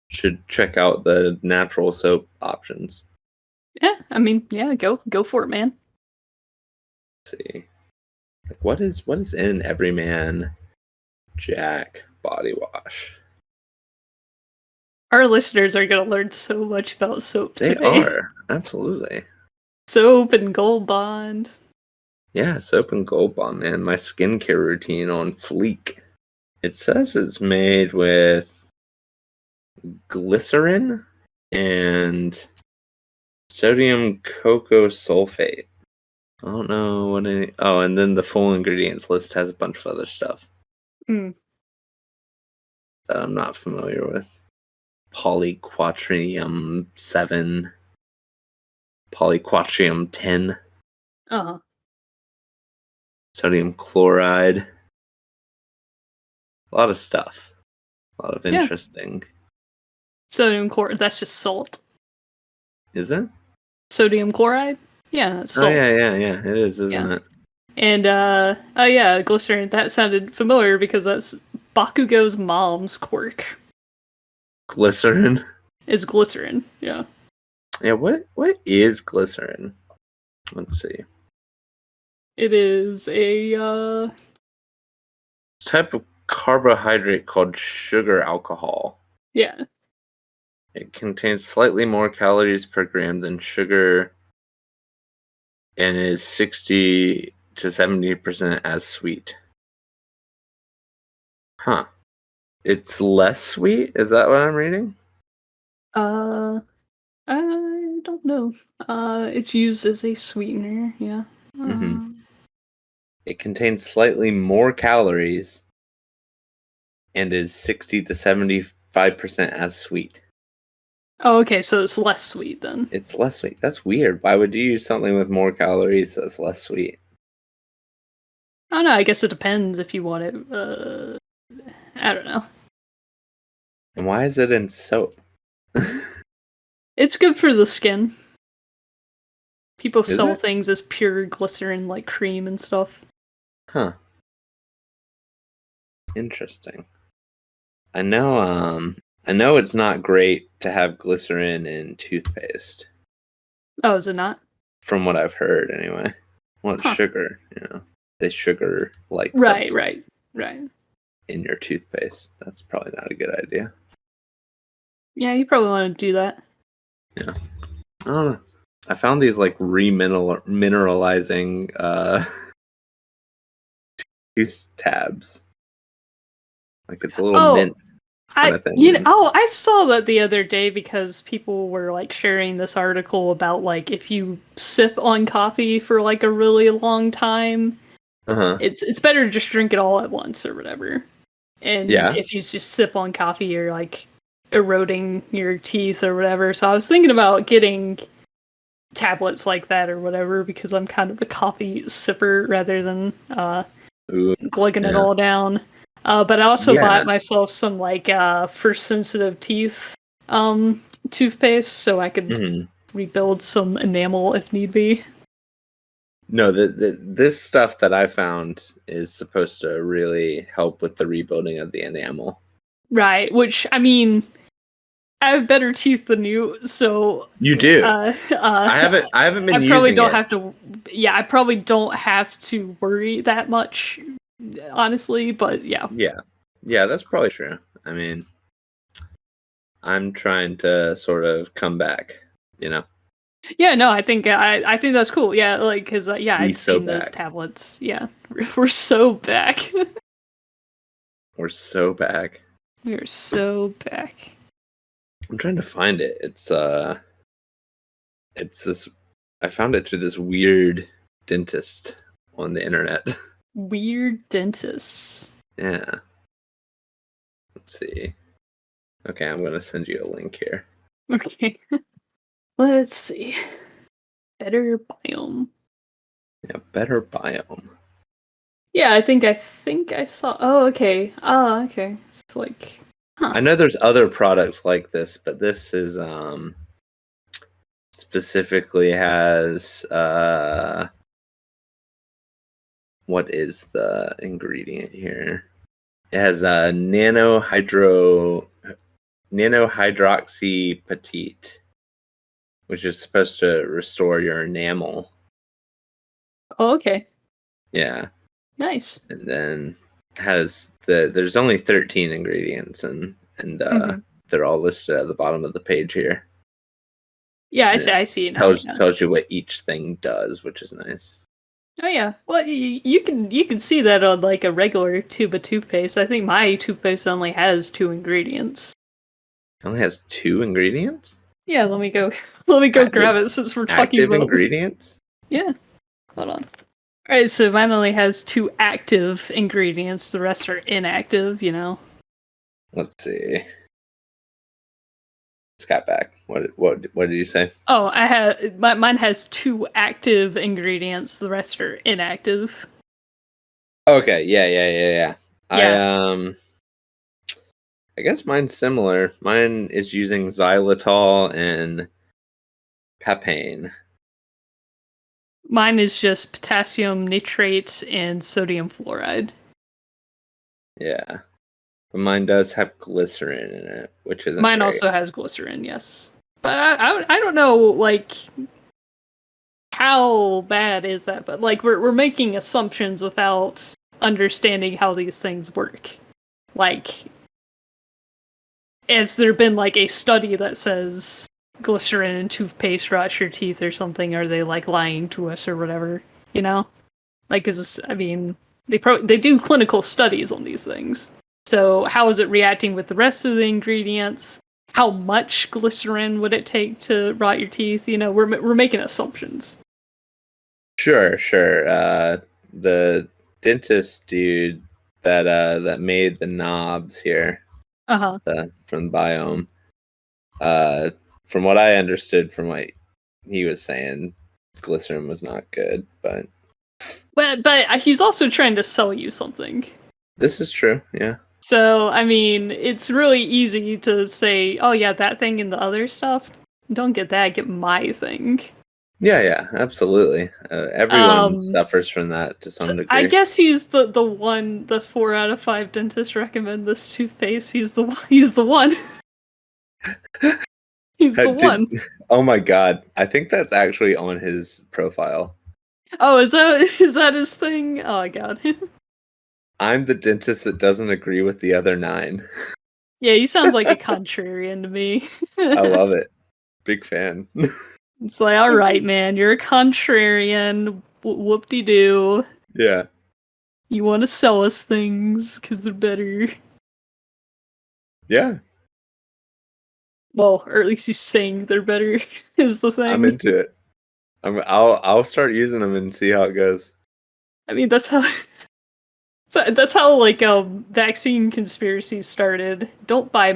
should check out the natural soap options. Yeah, I mean, yeah, go for it, man. Let's see. Like what is in Everyman Jack body wash? Our listeners are gonna learn so much about soap They today. are. Absolutely. Soap and Goldbond. Yeah, soap and Goldbond, man. My skincare routine on fleek. It says it's made with glycerin and sodium cocoa sulfate. I don't know what any. Oh, and then the full ingredients list has a bunch of other stuff Mm. that I'm not familiar with. Polyquatrium 7, polyquatrium 10, Uh-huh. sodium chloride. A lot of stuff. A lot of Yeah. interesting. Sodium chloride, that's just salt. Is it? Sodium chloride? Yeah, that's Oh salt. yeah. It is, isn't it? And oh yeah, glycerin, that sounded familiar because that's Bakugo's mom's quirk. Glycerin. Is glycerin, yeah. Yeah, what is glycerin? Let's see. It is a Type of carbohydrate called sugar alcohol. yeah. It contains slightly more calories per gram than sugar and is 60 to 70% as sweet. Huh. It's less sweet? Is that what I'm reading? I don't know. It's used as a sweetener, yeah. Mm-hmm. It contains slightly more calories and is 60 to 75% as sweet. Oh, okay, so it's less sweet then. It's less sweet. That's weird. Why would you use something with more calories that's less sweet? I don't know, I guess it depends if you want it. I don't know. And why is it in soap? It's good for the skin. People Is sell it? things as pure glycerin, like cream and stuff. Huh. Interesting. I know it's not great to have glycerin in toothpaste. Oh, is it not? From what I've heard anyway. Well, it's Huh. sugar, the sugar like Right. in your toothpaste. That's probably not a good idea. Yeah, you probably want to do that. Yeah. I don't know. I found these like remineralizing tooth tabs. Like it's a little mint kind of thing. I saw that the other day because people were like sharing this article about like if you sip on coffee for like a really long time, it's better to just drink it all at once or whatever. And if you just sip on coffee, you're like eroding your teeth or whatever. So I was thinking about getting tablets like that or whatever because I'm kind of a coffee sipper rather than glugging it all down. But I also Yeah. bought myself some like for sensitive teeth toothpaste so I could rebuild some enamel if need be. No, this stuff that I found is supposed to really help with the rebuilding of the enamel. Right, which I mean, I have better teeth than you, so You do. I haven't been probably using don't it. have to. Yeah, I probably don't have to worry that much, honestly. But yeah, Yeah, that's probably true. I mean, I'm trying to sort of come back. yeah. No, I think that's cool. Yeah, like because yeah, Be I'd so seen those back. tablets. Yeah, we're so back. We're so back. We're so back. I'm trying to find it. It's this. I found it through this weird dentist on the internet. Weird dentists. Yeah. Let's see. Okay, I'm gonna send you a link here. Okay. Let's see. Better biome. Yeah, better biome. Yeah, I think I saw. Oh, okay. Oh, okay. It's like, huh. I know there's other products like this, but this is specifically has what is the ingredient here? It has nanohydroxy petite, which is supposed to restore your enamel. Oh, okay. Yeah. Nice. And then there's only 13 ingredients and they're all listed at the bottom of the page here. Yeah, And I see it now. tells you what each thing does, which is nice. Oh yeah. Well, you can see that on like a regular tube of toothpaste. I think my toothpaste only has 2 ingredients. It only has 2 ingredients? Yeah, let me go grab it since we're talking Active about ingredients? Yeah. Hold on. Alright, so mine only has 2 active ingredients, the rest are inactive, you know. Let's see. Scott back. What did you say? Oh, mine has 2 active ingredients, the rest are inactive. Okay, yeah. Yeah. I guess mine's similar. Mine is using xylitol and papain. Mine is just potassium nitrate and sodium fluoride. Yeah. But mine does have glycerin in it, which isn't Mine great. also has glycerin, yes. But I don't know, like, how bad is that? But, like, we're making assumptions without understanding how these things work. Like, has there been, like, a study that says glycerin and toothpaste rots your teeth or something? Are they, like, lying to us or whatever? You know? Like, I mean, they do clinical studies on these things. So how is it reacting with the rest of the ingredients? How much glycerin would it take to rot your teeth? You know, we're making assumptions. Sure. The dentist dude that made the knobs here, from biöm. From what I understood from what he was saying, glycerin was not good, but he's also trying to sell you something. this is true. Yeah. So, I mean, it's really easy to say, oh yeah, that thing and the other stuff. Don't get that, get my thing. Yeah, absolutely. Everyone suffers from that to some degree. I guess he's the 4 out of 5 dentists recommend this toothpaste. He's the one. He's the one. Oh my god. I think that's actually on his profile. Oh, is that his thing? Oh my god. I'm the dentist that doesn't agree with the other 9. Yeah, he sounds like a contrarian to me. I love it. Big fan. It's like, all right, man, you're a contrarian. Whoop-de-doo. Yeah. You want to sell us things because they're better. Yeah. Well, or at least he's saying they're better is the thing. I'm into it. I'll start using them and see how it goes. I mean, that's how like vaccine conspiracies started. Don't buy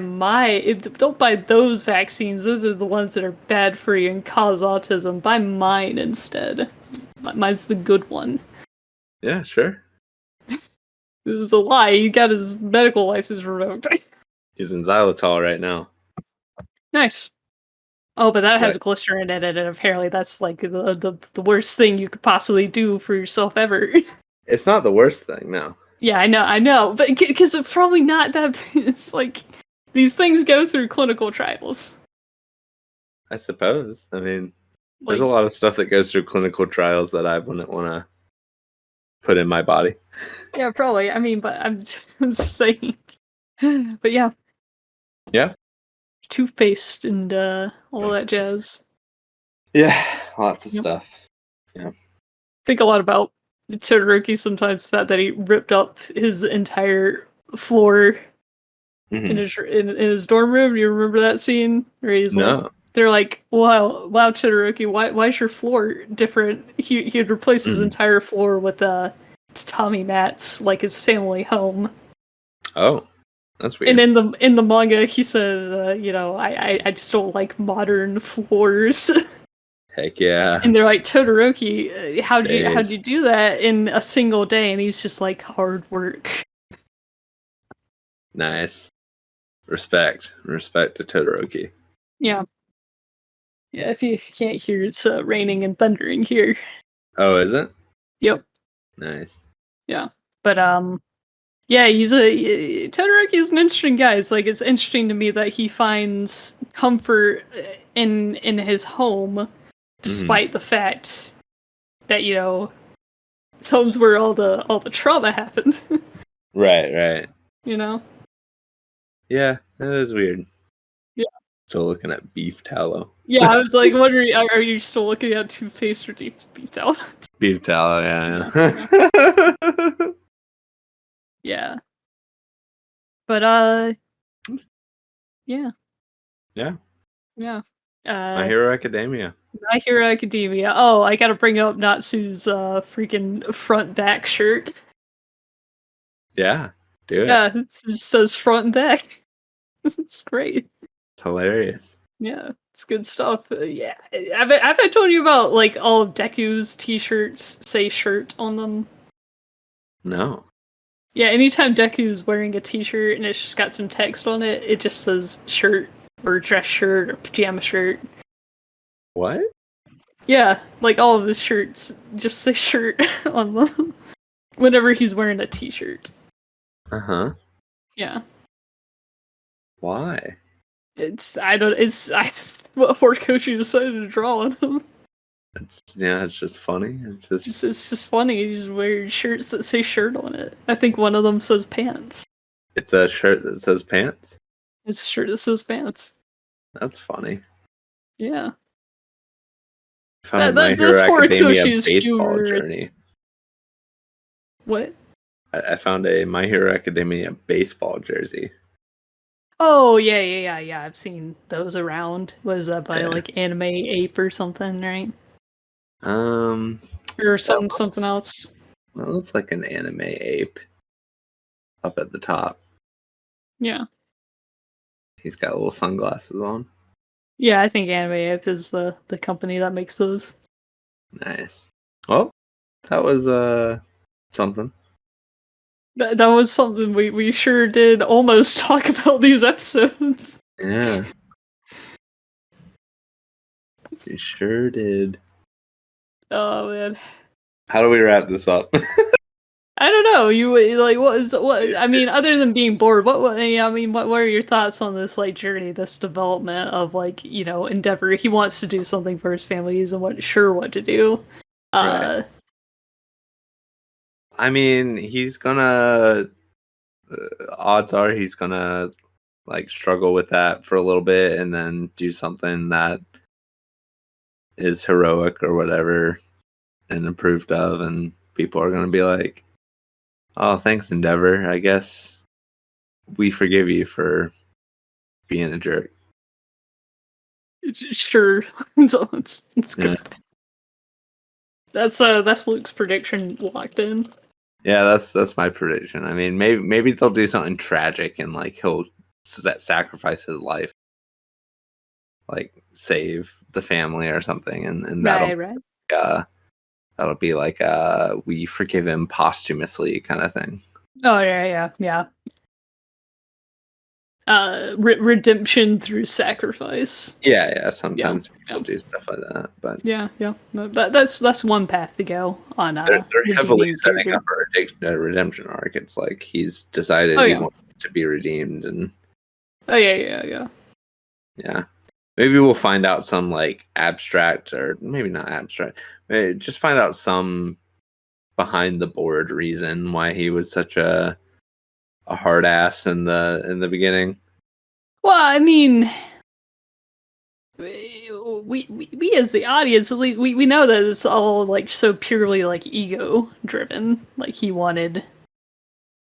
those vaccines. Those are the ones that are bad for you and cause autism. Buy mine instead. Mine's the good one. Yeah, sure. This is a lie. He got his medical license revoked. He's in xylitol right now. Nice. Oh, but that It's has like, glycerin in it, and apparently that's like the worst thing you could possibly do for yourself ever. it's not the worst thing, no. Yeah, I know, but because it's probably not that. It's like these things go through clinical trials. I suppose. I mean, there's Like, a lot of stuff that goes through clinical trials that I wouldn't want to put in my body. yeah, probably. I mean, but I'm just saying. But yeah, Yeah. toothpaste and all that jazz. Yeah, lots of Yep. stuff. Yeah. Think a lot about Todoroki sometimes. The fact that he ripped up his entire floor in Mhm. his dorm room. Do you remember that scene where he's like, No. they're like, wow, Todoroki, why's your floor different? He'd replace his Mhm. entire floor with tatami mats, like his family home. Oh, that's weird. And in the manga, he says, I just don't like modern floors. Heck yeah. And they're like, Todoroki, how'd you Days. do that in a single day? And he's just like, hard work. Nice. Respect to Todoroki. Yeah. Yeah, if you can't hear, it's raining and thundering here. Oh, is it? Yep. Nice. Yeah. But yeah, Todoroki's an interesting guy. It's like it's interesting to me that he finds comfort in his home, despite the fact that his home's where all the trauma happened. Right. You know. Yeah, that is weird. Yeah. Still looking at beef tallow. Yeah, I was like wondering, are you still looking at Toothpaste or beef towel? Beef tallow, yeah. Yeah. But yeah. Yeah. Yeah. My Hero Academia. My Hero Academia. Oh, I gotta bring up Natsu's freaking front back shirt. Yeah, do it. Yeah, it just says front and back. It's great. It's hilarious. Yeah, it's good stuff. Yeah, have I told you about like all of Deku's t-shirts say shirt on them? No. Yeah, anytime Deku's wearing a t-shirt and it's just got some text on it, it just says shirt or dress shirt or pajama shirt. What? Yeah, like all of his shirts just say shirt on them whenever he's wearing a t-shirt. Uh-huh. Yeah. Why? It's what Horikoshi decided to draw on him. It's just funny. It's just funny. He's wearing shirts that say shirt on it. I think one of them says pants. It's a shirt that says pants. It's a shirt that says pants. That's funny. Yeah. I found My That's Hero Academia Horikoshi's baseball humor. journey. What? I found a My Hero Academia baseball jersey. Oh yeah. I've seen those around. Was that by Yeah. like Anime Ape or something, right? Or Or something else. Well, it's like an anime ape up at the top. Yeah. He's got little sunglasses on. Yeah, I think Anime Ape is the company that makes those. Nice. Well, that was something. That was something we sure did almost talk about these episodes. Yeah. We sure did. Oh man. How do we wrap this up? I don't know. You like what? I mean, other than being bored, what are your thoughts on this like journey, this development of like Endeavor? He wants to do something for his family. He isn't sure what to do. Right. I mean, he's gonna. Odds are he's gonna like struggle with that for a little bit, and then do something that is heroic or whatever, and approved of, and people are gonna be like, "Oh, thanks, Endeavor. I guess we forgive you for being a jerk." Sure, it's good. Yeah. That's Luke's prediction locked in. Yeah, that's my prediction. I mean, maybe they'll do something tragic and like he'll sacrifice his life, like save the family or something, and Right. That'll be like we forgive him posthumously kind of thing. Oh yeah. Redemption through sacrifice. Yeah. Sometimes people Yeah. do stuff like that, but Yeah. But that's one path to go on they're heavily redeeming setting character. up a redemption arc. It's like he's decided Oh he yeah. wants to be redeemed, and Oh yeah. yeah. Maybe we'll find out some like abstract, or maybe not abstract. Just find out some behind the board reason why he was such a hard ass in the beginning. Well, I mean, we as the audience, at least we know that it's all like so purely like ego driven. Like he wanted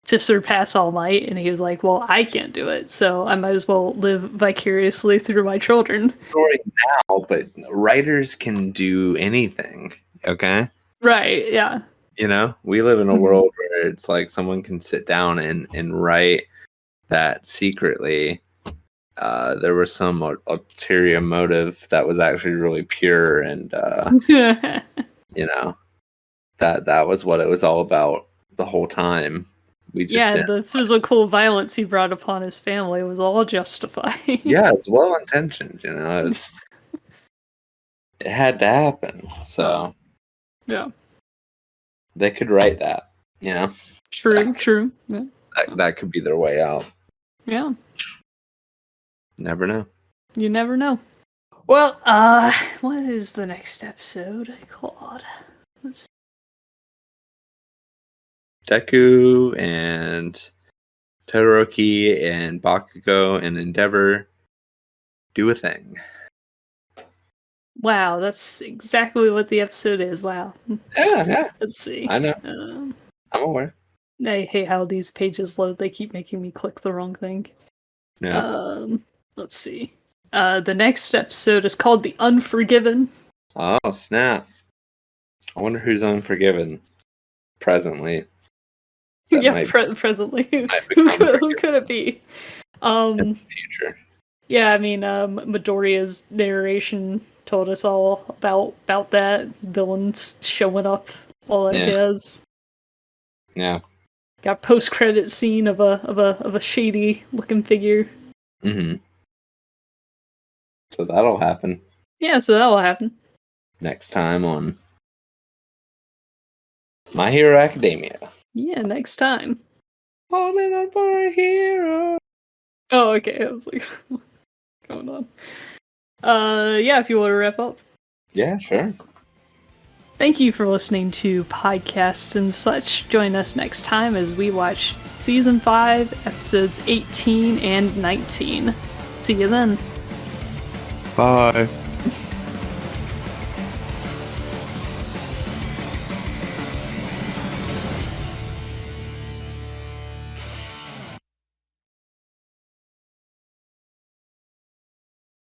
to surpass All Might, and he was like, "Well, I can't do it, so I might as well live vicariously through my children." Story now, but writers can do anything. Okay. Right? Yeah. You know, we live in a Mhm. world where it's like someone can sit down and write that secretly there was some ulterior motive that was actually really pure, and you know, that was what it was all about the whole time. We just Yeah, didn't. the physical violence he brought upon his family was all justified. Yeah, it's well intentioned, you know. It had to happen, so Yeah. they could write that, you know. True. Yeah. That could be their way out. Yeah. Never know. You never know. Well, what is the next episode called? Let's see. Deku and Todoroki and Bakugo and Endeavor do a thing. Wow, that's exactly what the episode is. Wow. Yeah. Let's see. I know. I'm aware. I hate how these pages load. They keep making me click the wrong thing. Yeah. Let's see. The next episode is called The Unforgiven. Oh, snap. I wonder who's Unforgiven presently. Presently. Who could it be? In the future. Yeah, I mean, Midoriya's narration told us all about that. Villains showing up, all that jazz. Yeah. Got post-credit scene of a shady looking figure. Mm-hmm. So that'll happen. Yeah, so that'll happen next time on My Hero Academia. Yeah, next time. Holding on for a hero. Oh, okay. I was like, what's going on? Yeah, if you want to wrap up. Yeah, sure. Thank you for listening to podcasts and such. Join us next time as we watch Season 5, Episodes 18 and 19. See you then. Bye.